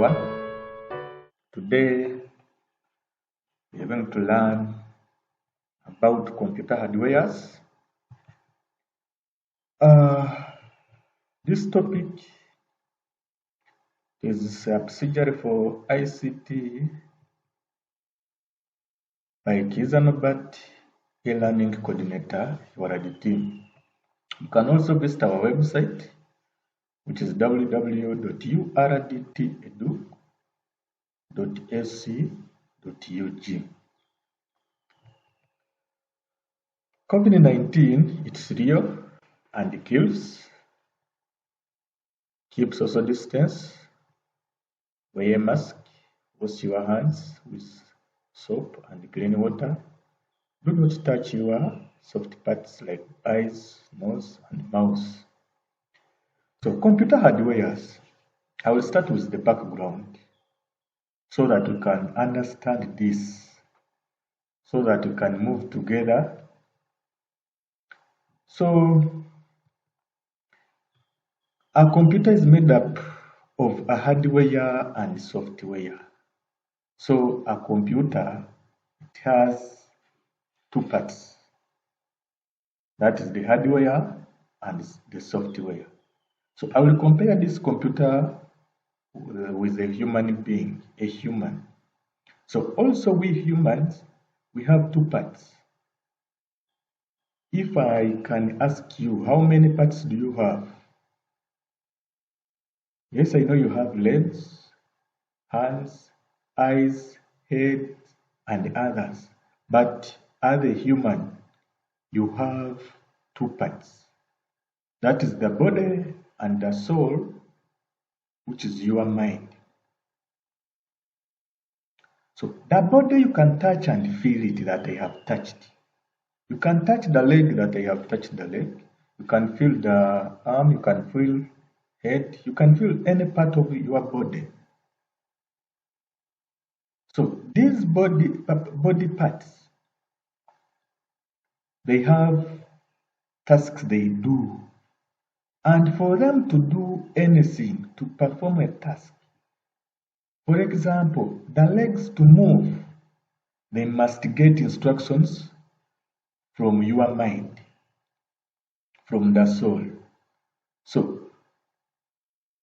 everyone. Today we are going to learn about computer hardwares. This topic is subsidiary for ICT by Kiza Norbert, e-learning coordinator, URD team. You can also visit our website, which is www.urdtedu.ac.ug. COVID-19, it's real and it kills. Keep social distance, wear a mask, wash your hands with soap and clean water. Do not touch your soft parts like eyes, nose, and mouth. So computer hardwares, I will start with the background so that we can understand this, so that we can move together. So a computer is made up of a hardware and software. So a computer, it has two parts. That is the hardware and the software. So I will compare this computer with a human being, a human. So also we humans, we have two parts. If I can ask you, how many parts do you have? Yes, I know you have legs, hands, eyes, head, and others. But as a human, you have two parts. That is the body and the soul, which is your mind. So the body you can touch and feel it that I have touched. You can touch the leg that I have touched the leg. You can feel the arm, you can feel head, you can feel any part of your body. So these body parts, they have tasks they do. And for them to do anything, to perform a task, for example, the legs to move, they must get instructions from your mind, from the soul. So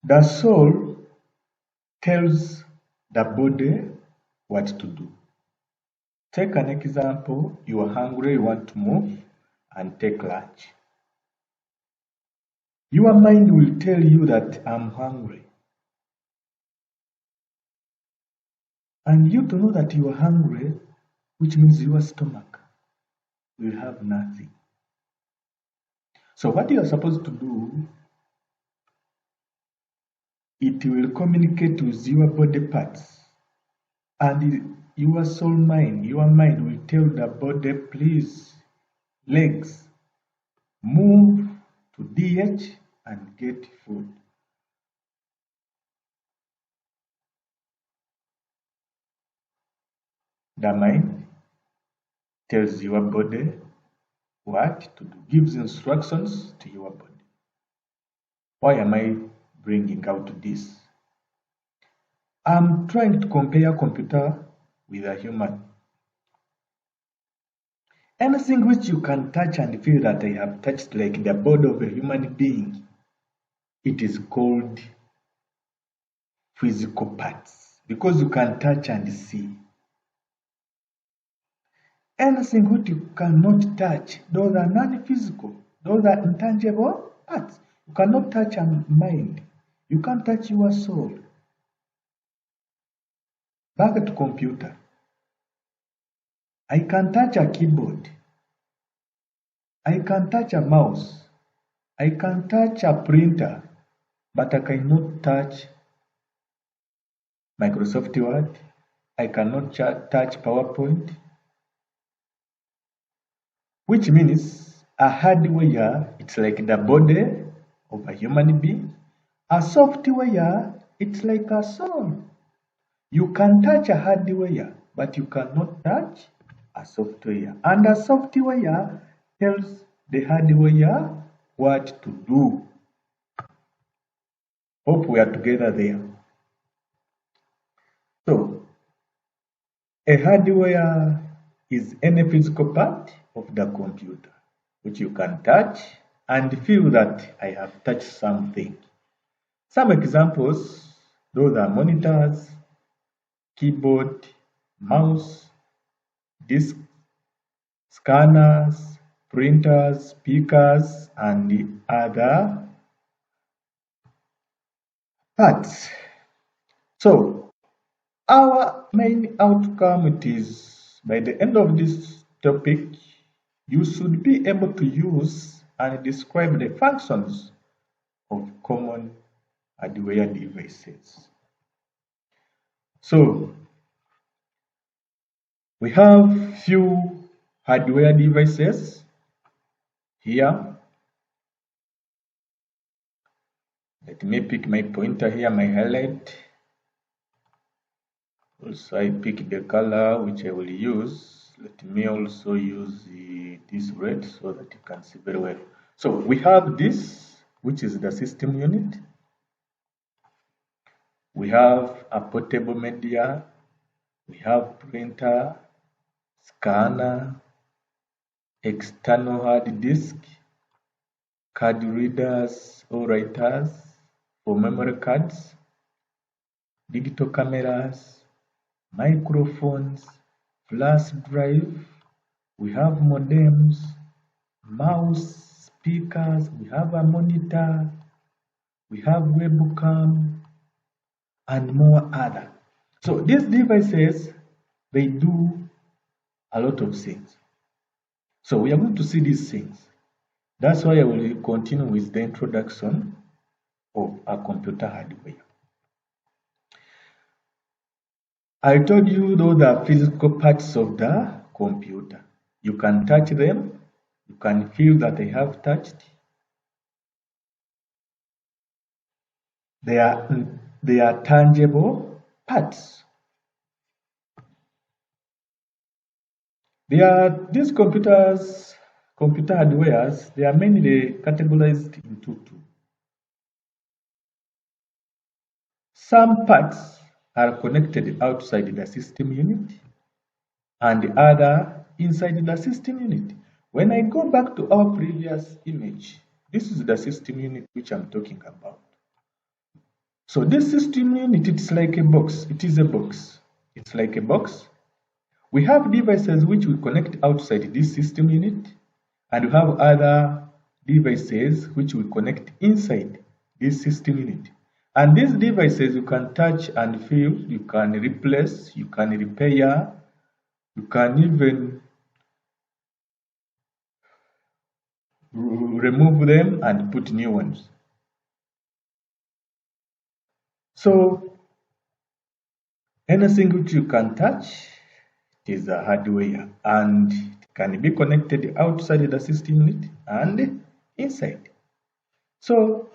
the soul tells the body what to do. Take an example, you are hungry, you want to move and take lunch. Your mind will tell you that I'm hungry. And you to know that you are hungry, which means your stomach will have nothing. So what you are supposed to do, it will communicate with your body parts. And your soul mind, your mind will tell the body, please, legs, move to DH and get food. The mind tells your body what to do, gives instructions to your body. Why am I bringing out this? I'm trying to compare computer with a human. Anything which you can touch and feel that I have touched, like the body of a human being, it is called physical parts because you can touch and see. Anything which you cannot touch, those are non-physical, those are intangible parts. You cannot touch a mind, you can't touch your soul. Back to computer. I can touch a keyboard, I can touch a mouse, I can touch a printer, but I cannot touch Microsoft Word, I cannot touch PowerPoint, which means a hardware, it's like the body of a human being. A software, it's like a soul. You can touch a hardware, but you cannot touch a software. And a software tells the hardware what to do. Hope we are together there. So a hardware is any physical part of the computer which you can touch and feel that I have touched something. Some examples, those are monitors, keyboard, mouse, disk, scanners, printers, speakers, and the other parts. So our main outcome it is by the end of this topic, you should be able to use and describe the functions of common hardware devices. So we have few hardware devices here. Let me pick my pointer here, my highlight. Also, I pick the color which I will use. Let me also use this red so that you can see very well. So we have this, which is the system unit. We have a portable media. We have printer, scanner, external hard disk, card readers or writers for memory cards, digital cameras, microphones, flash drive, we have modems, mouse, speakers, we have a monitor, we have webcam, and more other. So these devices, they do a lot of things. So we are going to see these things. That's why I will continue with the introduction of a computer hardware. I told you those are physical parts of the computer. You can touch them. You can feel that they have touched. They are tangible parts. These computer hardwares, they are mainly categorized into two. Some parts are connected outside the system unit and the other inside the system unit. When I go back to our previous image, this is the system unit which I'm talking about. So this system unit, it's like a box. It is a box. It's like a box. We have devices which we connect outside this system unit, and we have other devices which we connect inside this system unit. And these devices you can touch and feel, you can replace, you can repair, you can even remove them and put new ones. So anything which you can touch is a hardware and it can be connected outside the system unit and inside. So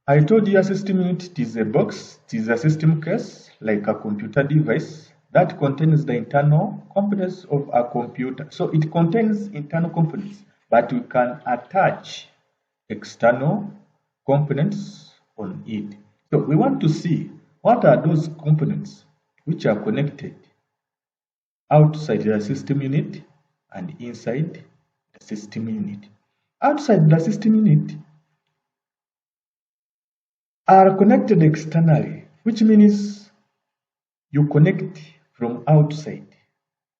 I told you a system unit is a box, it is a system case like a computer device that contains the internal components of a computer. So it contains internal components, but we can attach external components on it. So we want to see what are those components which are connected outside the system unit and inside the system unit. Outside the system unit are connected externally, which means you connect from outside,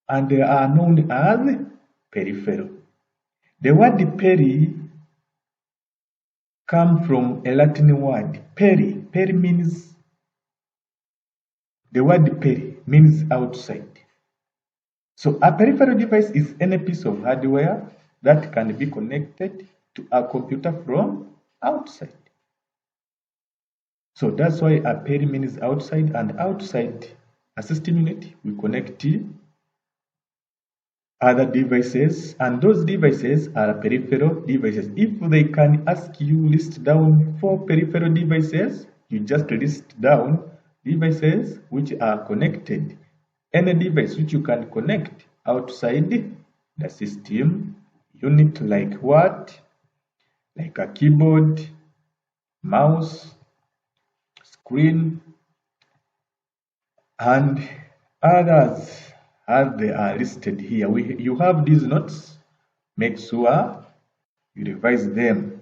and they are known as peripheral. The word peri comes from a Latin word peri. Peri means, the word peri means outside. So a peripheral device is any piece of hardware that can be connected to a computer from outside. So that's why a peri means outside, and outside a system unit we connect other devices, and those devices are peripheral devices. If they can ask you list down 4 peripheral devices, you just list down devices which are connected. Any device which you can connect outside the system unit, like what? Like a keyboard, mouse, screen, and others as they are listed here. You have these notes, make sure you revise them.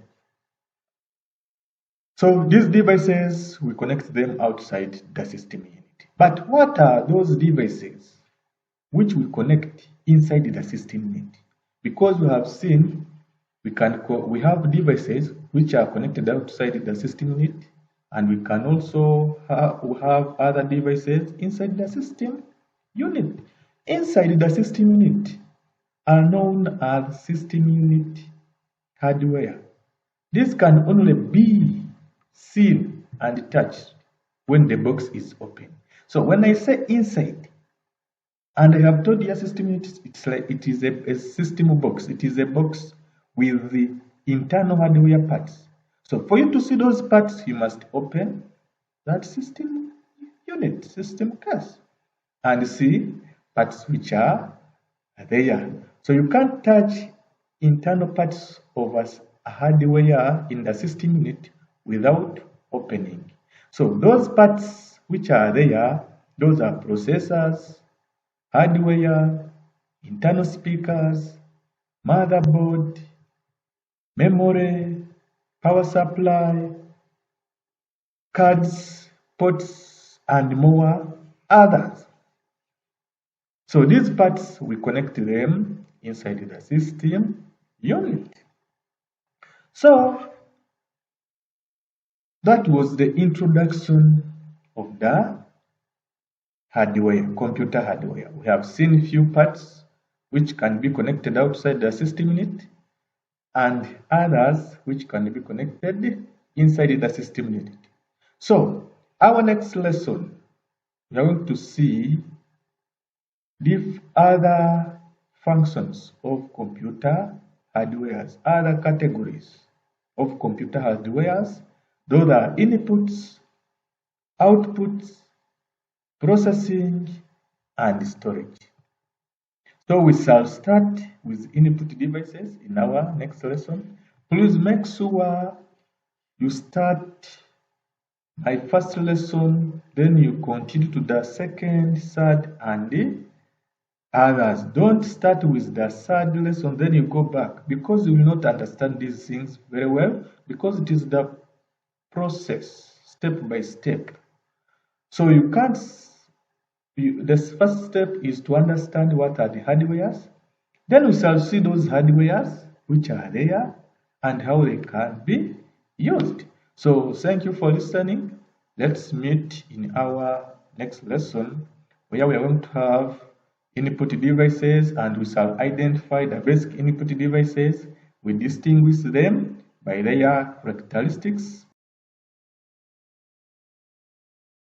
So these devices, we connect them outside the system unit. But what are those devices which we connect inside the system unit? Because we have seen we have devices which are connected outside the system unit, and we can also have other devices inside the system unit. Inside the system unit are known as system unit hardware. This can only be seen and touched when the box is open. So when I say inside, and I have told you system unit, it's like it is a system box. It is a box with the internal hardware parts. So for you to see those parts, you must open that system unit, system case, and see parts which are there. So you can't touch internal parts of a hardware in the system unit without opening. So those parts which are there, those are processors, hardware, internal speakers, motherboard, memory, power supply, cards, ports, and more others. So these parts, we connect them inside the system unit. So that was the introduction of the hardware, computer hardware. We have seen few parts which can be connected outside the system unit and others which can be connected inside the system unit. So our next lesson, we are going to see the other functions of computer hardwares, other categories of computer hardwares. Those are inputs, outputs, processing, and storage. So we shall start with input devices in our next lesson. Please make sure you start my first lesson, then you continue to the second, third, and the others. Don't start with the third lesson, then you go back, because you will not understand these things very well, because it is the process, step by step. So you can't, the first step is to understand what are the hardwares. Then we shall see those hardwares which are there and how they can be used. So thank you for listening. Let's meet in our next lesson where we are going to have input devices, and we shall identify the basic input devices. We distinguish them by their characteristics,